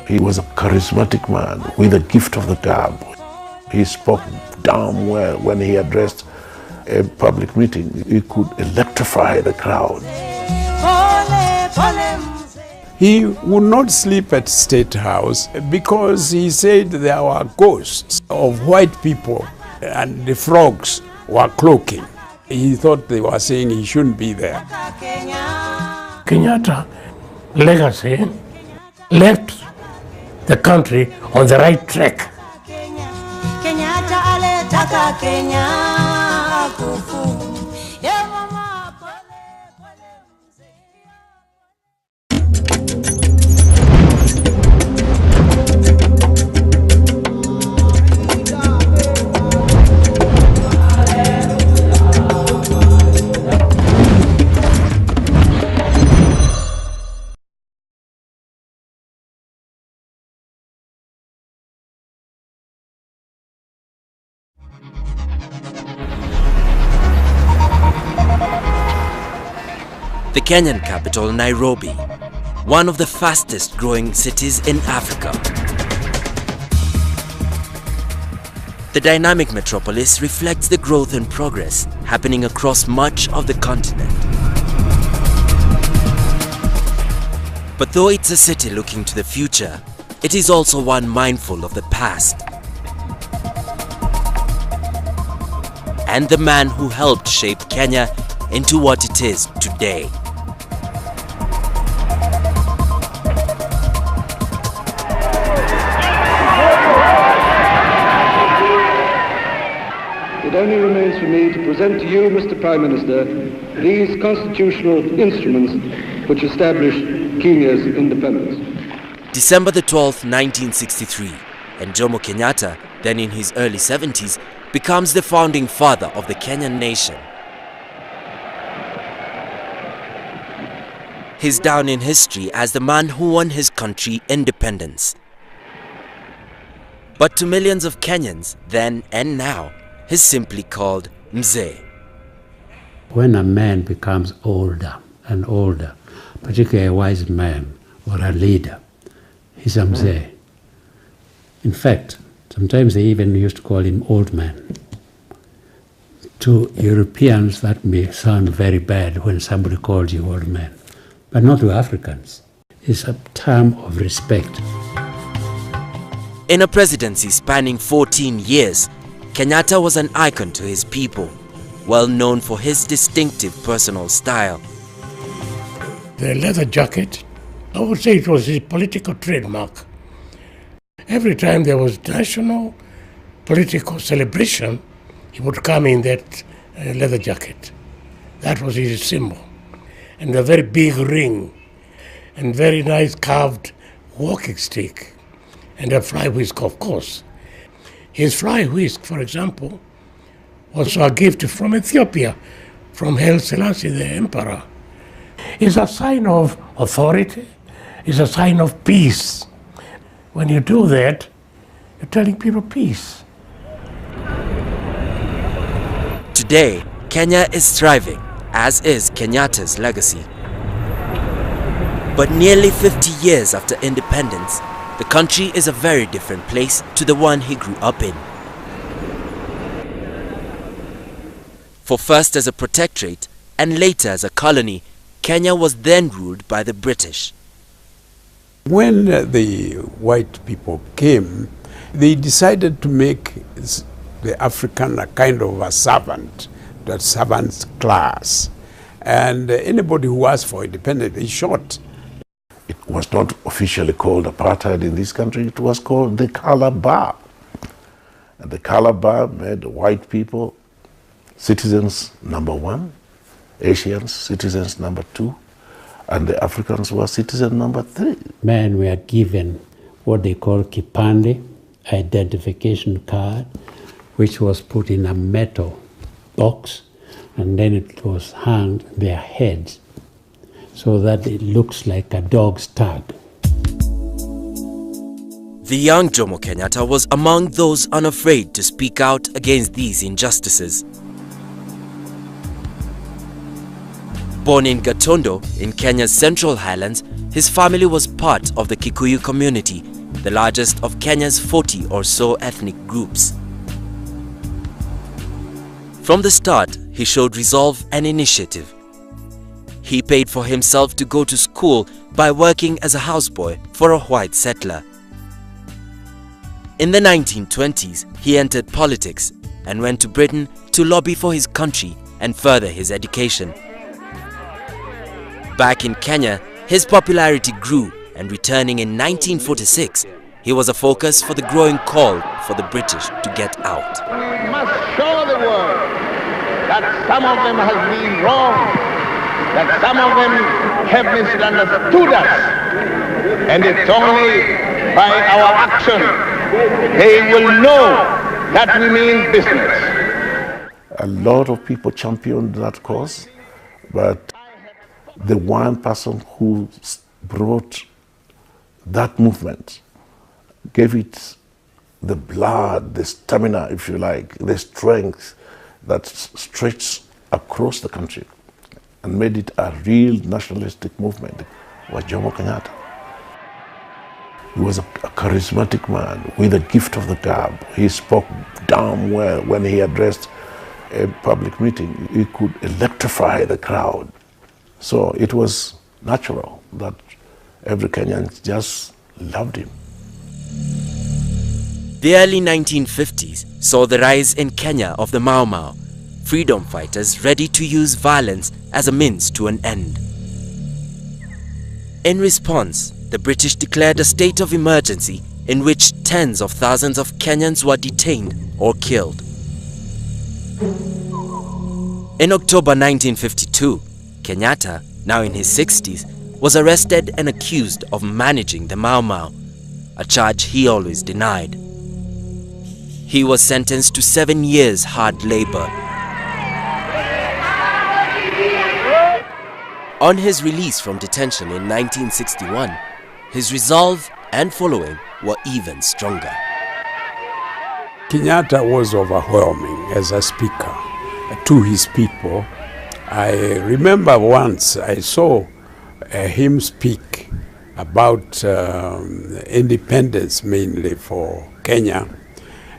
He was a charismatic man with a gift of the gab. He spoke damn well when he addressed a public meeting. He could electrify the crowd. He would not sleep at State House because he said there were ghosts of white people and the frogs were cloaking. He thought they were saying he shouldn't be there. Kenyatta's legacy left the country on the right track. The Kenyan capital, Nairobi, one of the fastest growing cities in Africa. The dynamic metropolis reflects the growth and progress happening across much of the continent. But though it's a city looking to the future, it is also one mindful of the past. And the man who helped shape Kenya into what it is today. It only remains for me to present to you, Mr. Prime Minister, these constitutional instruments which establish Kenya's independence. December the 12th, 1963, and Jomo Kenyatta, then in his early 70s, becomes the founding father of the Kenyan nation. He's down in history as the man who won his country independence. But to millions of Kenyans, then and now, he's simply called Mzee. When a man becomes older and older, particularly a wise man or a leader, he's a Mzee. In fact, sometimes they even used to call him old man. To Europeans, that may sound very bad when somebody calls you old man, but not to Africans. It's a term of respect. In a presidency spanning 14 years, Kenyatta was an icon to his people, well known for his distinctive personal style. The leather jacket, I would say it was his political trademark. Every time there was national political celebration, he would come in that leather jacket. That was his symbol. And a very big ring, and very nice carved walking stick, and a fly whisk, of course. His fly whisk, for example, was a gift from Ethiopia, from Haile Selassie, the emperor. It's a sign of authority, it's a sign of peace. When you do that, you're telling people peace. Today, Kenya is thriving, as is Kenyatta's legacy. But nearly 50 years after independence, the country is a very different place to the one he grew up in. For first as a protectorate and later as a colony, Kenya was then ruled by the British. When the white people came, they decided to make the African a kind of a servant, that servant's class. And anybody who asked for independence is shot. It was not officially called apartheid in this country, it was called the color bar. And the color bar made white people citizens number one, Asians citizens number two, and the Africans were citizen number three. Men were given what they call kipande, identification card, which was put in a metal box, and then it was hung on their heads, so that it looks like a dog's tag. The young Jomo Kenyatta was among those unafraid to speak out against these injustices. Born in Gatondo in Kenya's Central Highlands, his family was part of the Kikuyu community, the largest of Kenya's 40 or so ethnic groups. From the start, he showed resolve and initiative. He paid for himself to go to school by working as a houseboy for a white settler. In the 1920s, he entered politics and went to Britain to lobby for his country and further his education. Back in Kenya, his popularity grew, and returning in 1946, he was a focus for the growing call for the British to get out. We must show the world that some of them have been wrong, that some of them have misunderstood us, and it's only by our action they will know that we mean business. A lot of people championed that cause, but the one person who brought that movement, gave it the blood, the stamina, if you like, the strength that stretched across the country and made it a real nationalistic movement, was Jomo Kenyatta. He was a charismatic man with a gift of the gab. He spoke damn well when he addressed a public meeting. He could electrify the crowd. So it was natural that every Kenyan just loved him. The early 1950s saw the rise in Kenya of the Mau Mau, freedom fighters ready to use violence as a means to an end. In response, the British declared a state of emergency in which tens of thousands of Kenyans were detained or killed. In October 1952, Kenyatta, now in his 60s, was arrested and accused of managing the Mau Mau, a charge he always denied. He was sentenced to 7 years hard labor. On his release from detention in 1961, his resolve and following were even stronger. Kenyatta was overwhelming as a speaker to his people. I remember once I saw him speak about independence mainly for Kenya.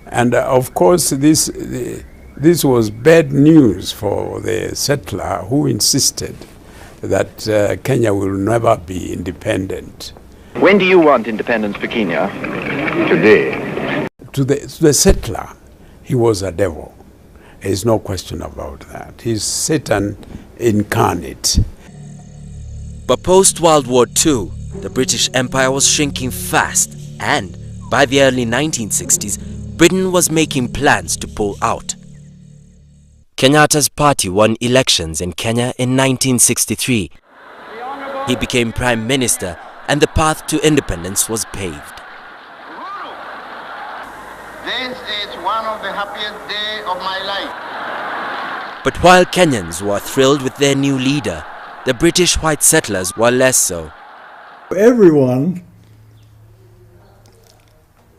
And of course this was bad news for the settler who insisted that Kenya will never be independent. When do you want independence for Kenya? Today. To the settler, he was a devil. There's no question about that. He's Satan incarnate. But post-World War II, the British Empire was shrinking fast, and by the early 1960s, Britain was making plans to pull out. Kenyatta's party won elections in Kenya in 1963. He became Prime Minister, and the path to independence was paved. This is one of the happiest days of my life. But while Kenyans were thrilled with their new leader, the British white settlers were less so. Everyone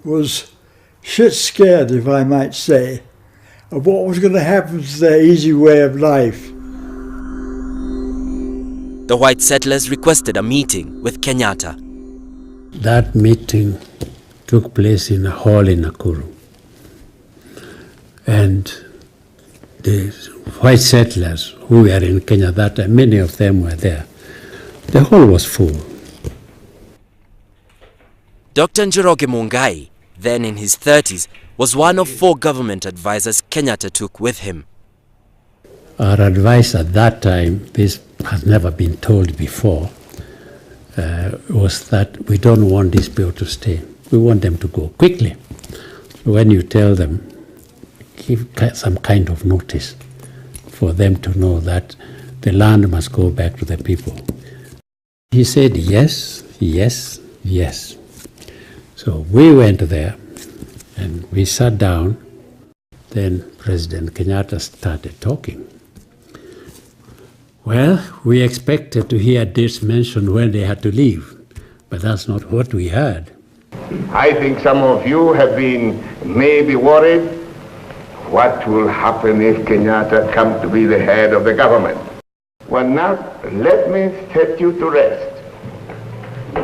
was shit scared, if I might say, of what was going to happen to their easy way of life. The white settlers requested a meeting with Kenyatta. That meeting took place in a hall in Nakuru. And the white settlers who were in Kenya that time, many of them were there. The hall was full. Dr. Njoroge Mungai, then in his 30s, was one of 4 government advisors Kenyatta took with him. Our advice at that time, this has never been told before, was that we don't want these people to stay. We want them to go quickly. When you tell them, give some kind of notice for them to know that the land must go back to the people. He said yes, yes, yes. So we went there and we sat down. Then President Kenyatta started talking. Well, we expected to hear this mentioned when they had to leave, but that's not what we heard. I think some of you have been maybe worried what will happen if Kenyatta comes to be the head of the government. Well, now, let me set you to rest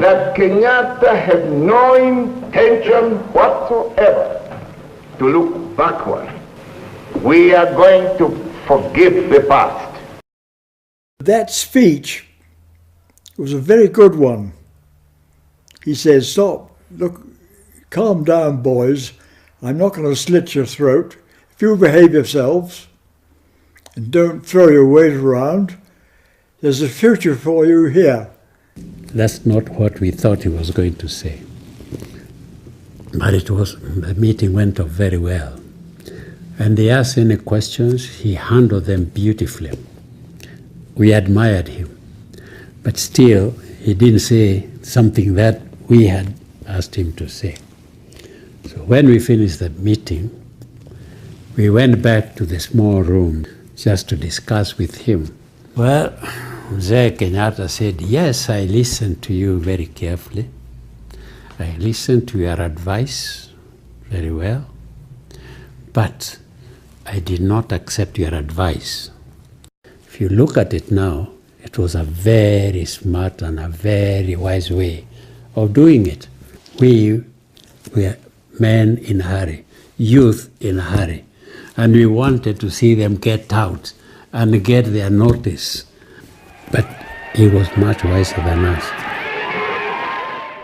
that Kenyatta has no intention whatsoever to look backward. We are going to forgive the past. That speech was a very good one. He says, stop, look, calm down, boys. I'm not going to slit your throat. If you behave yourselves and don't throw your weight around, there's a future for you here. That's not what we thought he was going to say. But the meeting went off very well. And they asked any questions, he handled them beautifully. We admired him. But still, he didn't say something that we had asked him to say. So when we finished the meeting, we went back to the small room just to discuss with him. Well, Mzee Kenyatta said, yes, I listened to you very carefully. I listened to your advice very well, but I did not accept your advice. If you look at it now, it was a very smart and a very wise way of doing it. We were men in a hurry, youth in a hurry, and we wanted to see them get out and get their notice. But he was much wiser than us.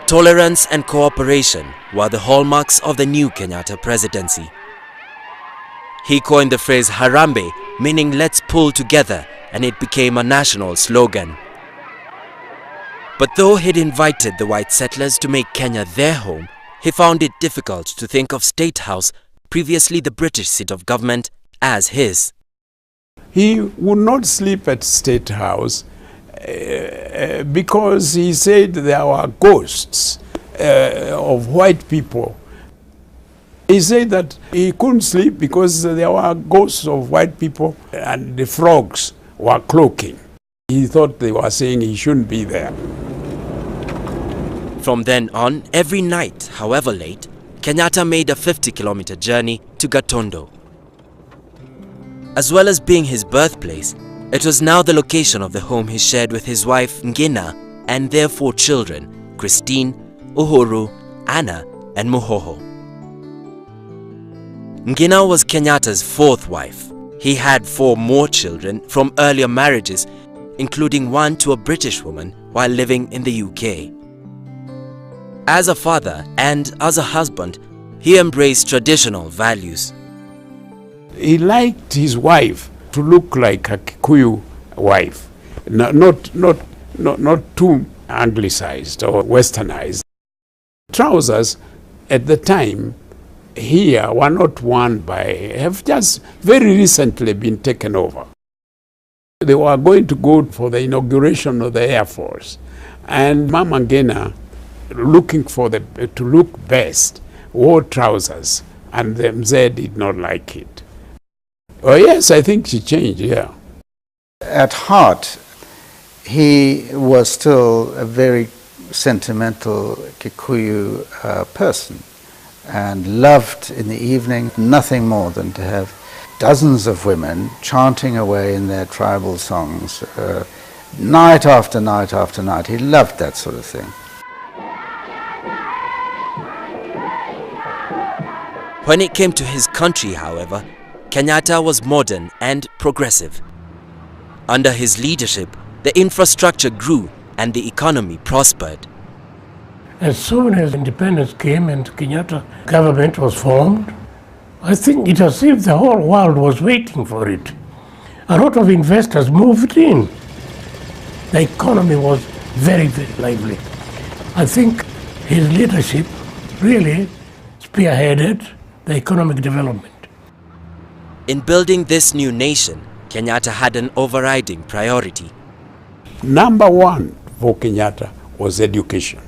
Tolerance and cooperation were the hallmarks of the new Kenyatta presidency. He coined the phrase Harambe, meaning let's pull together, and it became a national slogan. But though he'd invited the white settlers to make Kenya their home, he found it difficult to think of State House, previously the British seat of government, as his. He would not sleep at State House because he said there were ghosts of white people. He said that he couldn't sleep because there were ghosts of white people and the frogs were cloaking. He thought they were saying he shouldn't be there. From then on, every night, however late, Kenyatta made a 50-kilometer journey to Gatondo. As well as being his birthplace, it was now the location of the home he shared with his wife Ngina and their 4 children, Christine, Uhuru, Anna and Muhoho. Ngina was Kenyatta's 4th wife. He had 4 more children from earlier marriages, including one to a British woman while living in the UK. As a father and as a husband, he embraced traditional values. He liked his wife to look like a Kikuyu wife, not too anglicized or westernized. Trousers at the time here were not worn have just very recently been taken over. They were going to go for the inauguration of the Air Force, and Mama Ngina, looking for to look best, wore trousers, and the Mzee did not like it. Oh yes, I think she changed, yeah. At heart, he was still a very sentimental Kikuyu person and loved in the evening nothing more than to have dozens of women chanting away in their tribal songs night after night after night. He loved that sort of thing. When it came to his country, however, Kenyatta was modern and progressive. Under his leadership, the infrastructure grew and the economy prospered. As soon as independence came and Kenyatta government was formed, I think it as if the whole world was waiting for it. A lot of investors moved in. The economy was very, very lively. I think his leadership really spearheaded the economic development. In building this new nation, Kenyatta had an overriding priority. Number 1 for Kenyatta was education.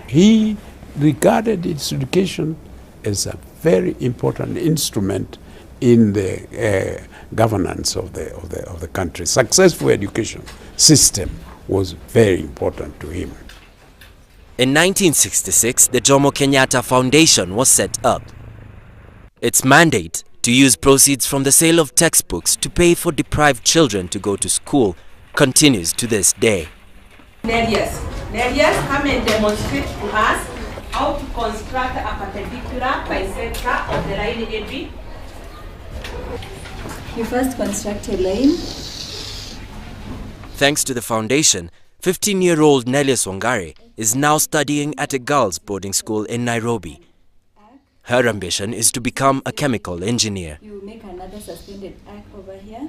He regarded its education as a very important instrument in the governance of the country. Successful education system was very important to him. In 1966, the Jomo Kenyatta Foundation was set up. Its mandate, to use proceeds from the sale of textbooks to pay for deprived children to go to school, continues to this day. Nerias, come and demonstrate to us how to construct a perpendicular bisector of the line AB. You first construct a line. Thanks to the foundation, 15-year-old Nelius Wangari is now studying at a girls' boarding school in Nairobi. Her ambition is to become a chemical engineer. You make another suspended arc over here.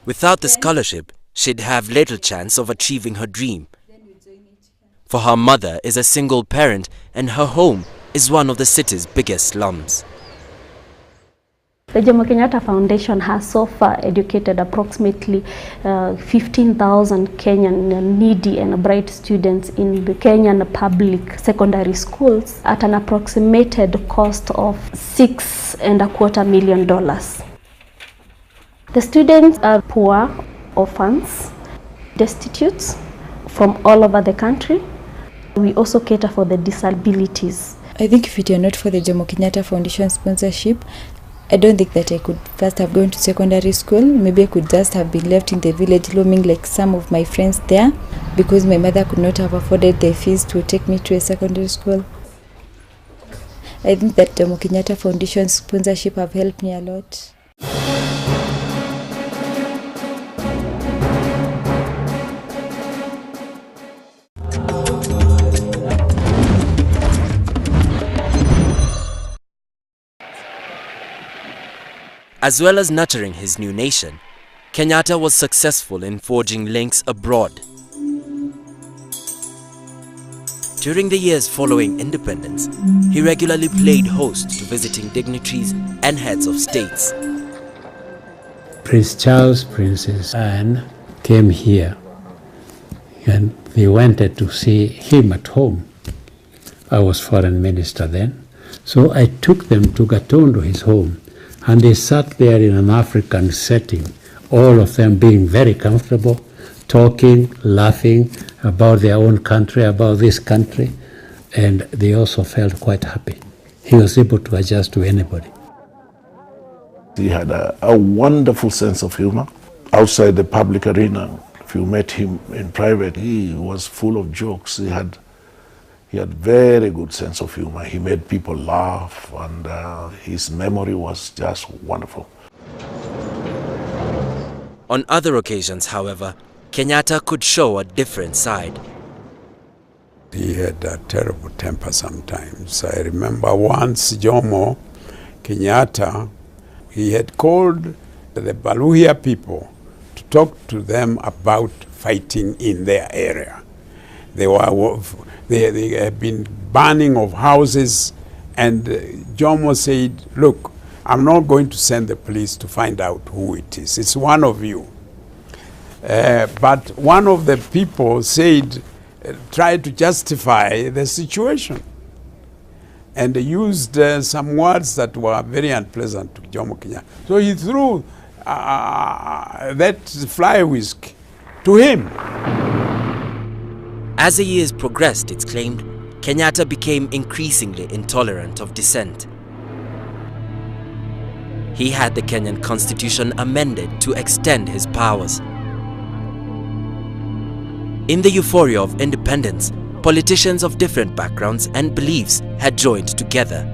Without the scholarship, she'd have little chance of achieving her dream. For her mother is a single parent and her home is one of the city's biggest slums. The Jomo Kenyatta Foundation has so far educated approximately 15,000 Kenyan needy and bright students in the Kenyan public secondary schools at an approximated cost of $6.25 million. The students are poor, orphans, destitutes from all over the country. We also cater for the disabilities. I think if it were not for the Jomo Kenyatta Foundation sponsorship, I don't think that I could first have gone to secondary school. Maybe I could just have been left in the village roaming like some of my friends there, because my mother could not have afforded the fees to take me to a secondary school. I think that Jomo Kenyatta Foundation sponsorship have helped me a lot. As well as nurturing his new nation, Kenyatta was successful in forging links abroad. During the years following independence, he regularly played host to visiting dignitaries and heads of states. Prince Charles, Princess Anne came here and they wanted to see him at home. I was foreign minister then, so I took them to Gatondo, his home. And they sat there in an African setting, all of them being very comfortable, talking, laughing about their own country, about this country, and they also felt quite happy. He was able to adjust to anybody. He had a wonderful sense of humor. Outside the public arena, if you met him in private, he was full of jokes. He had very good sense of humor. He made people laugh, and his memory was just wonderful. On other occasions, however, Kenyatta could show a different side. He had a terrible temper sometimes. I remember once Jomo Kenyatta, he had called the Baluhia people to talk to them about fighting in their area. They had been burning of houses, and Jomo said, look, I'm not going to send the police to find out who it is. It's one of you. But one of the people said, tried to justify the situation and used some words that were very unpleasant to Jomo Kenyatta. So he threw that fly whisk to him. As the years progressed, it's claimed, Kenyatta became increasingly intolerant of dissent. He had the Kenyan constitution amended to extend his powers. In the euphoria of independence, politicians of different backgrounds and beliefs had joined together.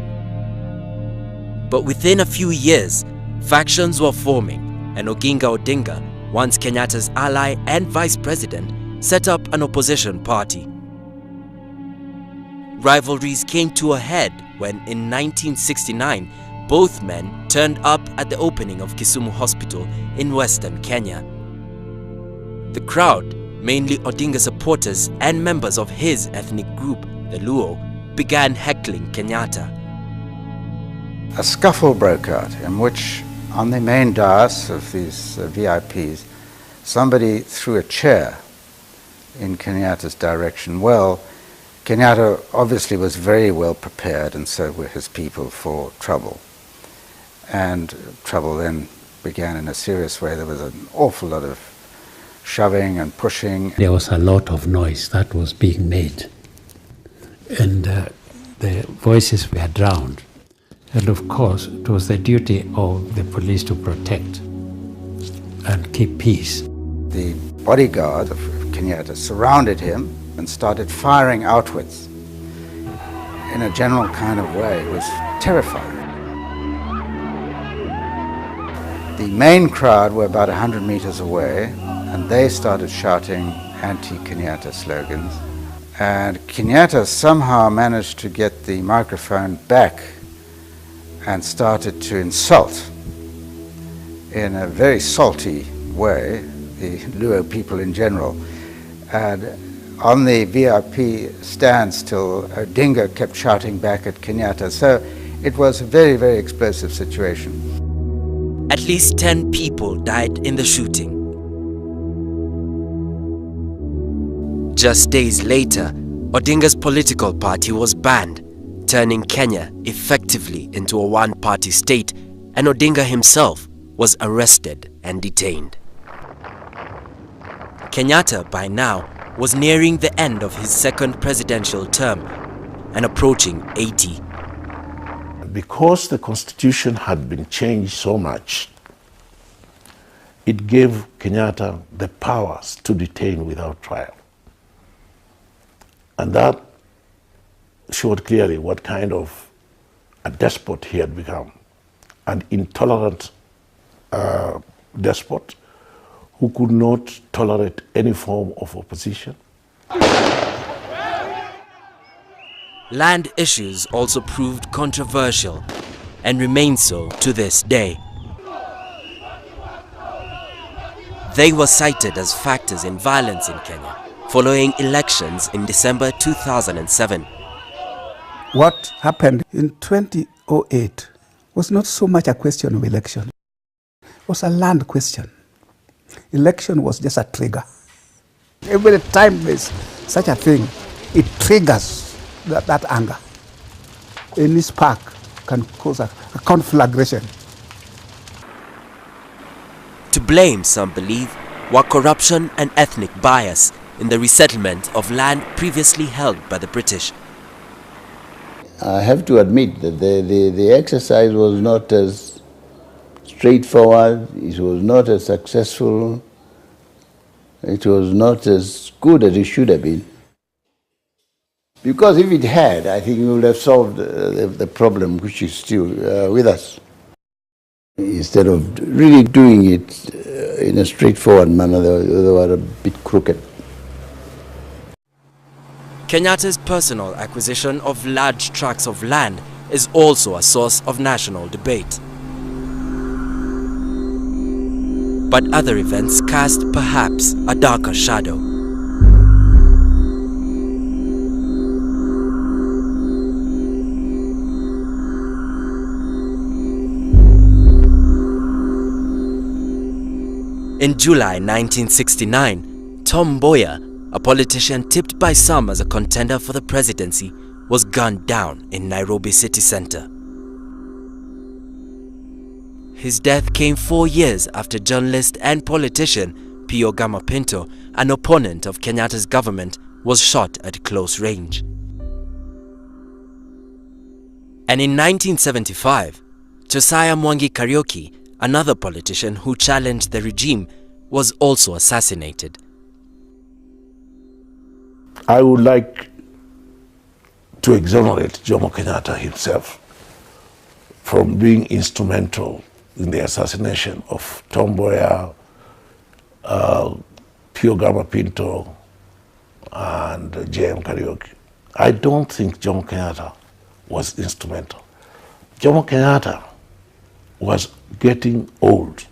But within a few years, factions were forming, and Oginga Odinga, once Kenyatta's ally and vice president, set up an opposition party. Rivalries came to a head when in 1969, both men turned up at the opening of Kisumu Hospital in western Kenya. The crowd, mainly Odinga supporters and members of his ethnic group, the Luo, began heckling Kenyatta. A scuffle broke out in which, on the main dais of these VIPs, somebody threw a chair in Kenyatta's direction. Well, Kenyatta obviously was very well prepared, and so were his people, for trouble. And trouble then began in a serious way. There was an awful lot of shoving and pushing. There was a lot of noise that was being made, and the voices were drowned. And of course, it was the duty of the police to protect and keep peace. The bodyguard of Kenyatta surrounded him and started firing outwards in a general kind of way. It was terrifying. The main crowd were about 100 meters away, and they started shouting anti-Kenyatta slogans. And Kenyatta somehow managed to get the microphone back and started to insult in a very salty way the Luo people in general. And on the VIP standstill, Odinga kept shouting back at Kenyatta. So it was a very, very explosive situation. At least 10 people died in the shooting. Just days later, Odinga's political party was banned, turning Kenya effectively into a one-party state, and Odinga himself was arrested and detained. Kenyatta, by now, was nearing the end of his second presidential term and approaching 80. Because the constitution had been changed so much, it gave Kenyatta the powers to detain without trial. And that showed clearly what kind of a despot he had become, an intolerant despot who could not tolerate any form of opposition. Land issues also proved controversial and remain so to this day. They were cited as factors in violence in Kenya following elections in December 2007. What happened in 2008 was not so much a question of election. It was a land question. Election was just a trigger. Every time there's such a thing, it triggers that anger. Any spark can cause a conflagration. To blame, some believe, were corruption and ethnic bias in the resettlement of land previously held by the British. I have to admit that the exercise was not as straightforward, it was not as successful, it was not as good as it should have been. Because if it had, I think we would have solved the problem which is still with us. Instead of really doing it in a straightforward manner, they were a bit crooked. Kenyatta's personal acquisition of large tracts of land is also a source of national debate. But other events cast perhaps a darker shadow. In July 1969, Tom Mboya, a politician tipped by some as a contender for the presidency, was gunned down in Nairobi city centre. His death came 4 years after journalist and politician Pio Gama Pinto, an opponent of Kenyatta's government, was shot at close range. And in 1975, Josiah Mwangi Kariuki, another politician who challenged the regime, was also assassinated. I would like to exonerate Jomo Kenyatta himself from being instrumental in the assassination of Tom Mboya, Pio Gama Pinto, and J.M. Kariuki. I don't think Jomo Kenyatta was instrumental. Jomo Kenyatta was getting old.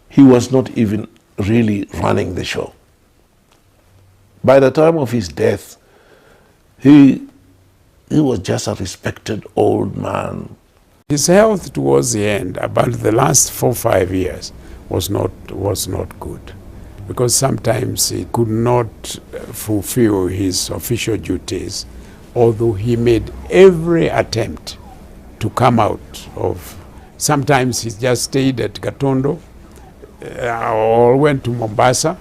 He was not even really running the show. By the time of his death, he was just a respected old man. His health towards the end, about the last 4 or 5 years, was not good, because sometimes he could not fulfill his official duties, although he made every attempt to come out of. Sometimes he just stayed at Gatondo or went to Mombasa,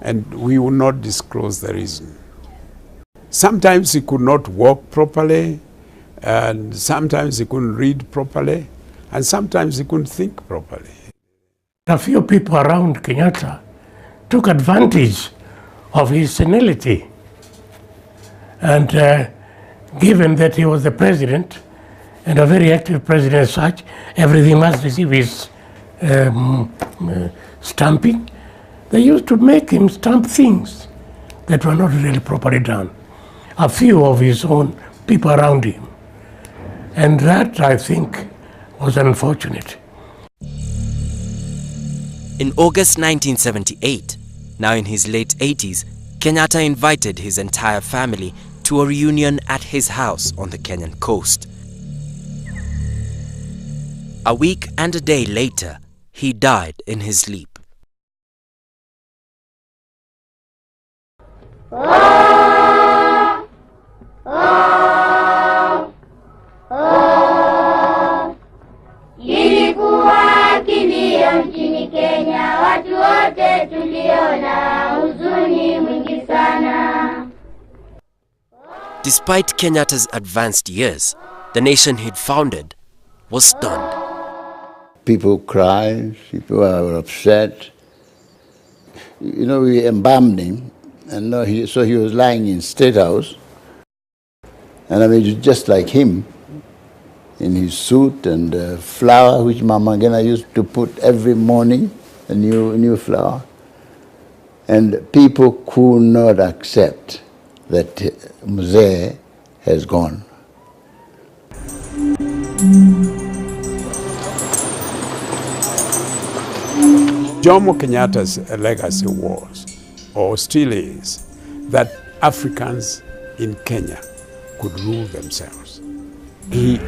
and we will not disclose the reason. Sometimes he could not walk properly, and sometimes he couldn't read properly, and sometimes he couldn't think properly. A few people around Kenyatta took advantage of his senility. And given that he was the president, and a very active president as such, everything must receive his stamping. They used to make him stamp things that were not really properly done. A few of his own people around him. And that, I think, was unfortunate. In August 1978, now in his late 80s, Kenyatta invited his entire family to a reunion at his house on the Kenyan coast. A week and a day later, he died in his sleep. Ilikuwa kilio nchini Kenya, watu wote tuliona huzuni mwingi sana. Despite Kenyatta's advanced years, the nation he'd founded was stunned. People cried, people were upset. You know, we embalmed him, and so he was lying in State House. And I mean, just like him, in his suit and flower, which Mama Ngena used to put every morning, a new flower. And people could not accept that Mzee has gone. Jomo Kenyatta's legacy was, or still is, that Africans in Kenya could rule themselves. He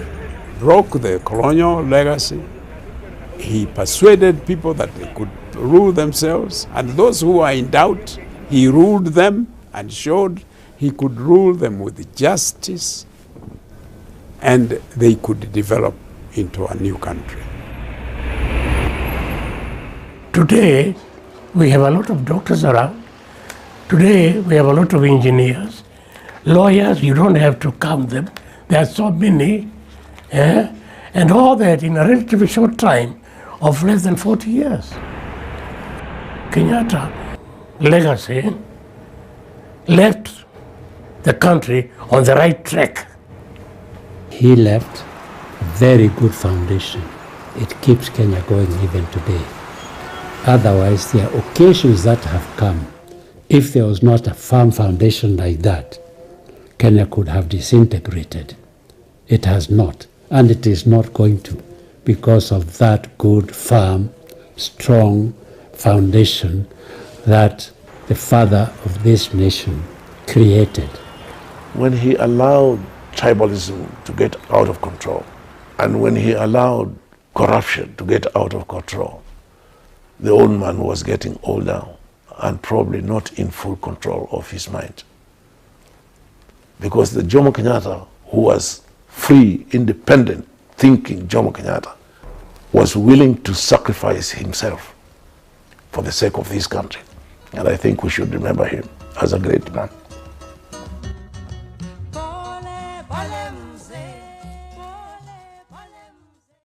broke the colonial legacy. He persuaded people that they could rule themselves, and those who are in doubt, he ruled them and showed he could rule them with justice, and they could develop into a new country. Today, we have a lot of doctors around. Today, we have a lot of engineers. Lawyers, you don't have to count them. There are so many. And all that in a relatively short time of less than 40 years. Kenyatta legacy left the country on the right track. He left a very good foundation. It keeps Kenya going even today. Otherwise, there are occasions that have come. If there was not a firm foundation like that, Kenya could have disintegrated. It has not, and it is not going to, because of that good, firm, strong foundation that the father of this nation created. When he allowed tribalism to get out of control, and when he allowed corruption to get out of control, the old man was getting older and probably not in full control of his mind. Because the Jomo Kenyatta, who was free, independent, thinking Jomo Kenyatta, was willing to sacrifice himself for the sake of this country. And I think we should remember him as a great man.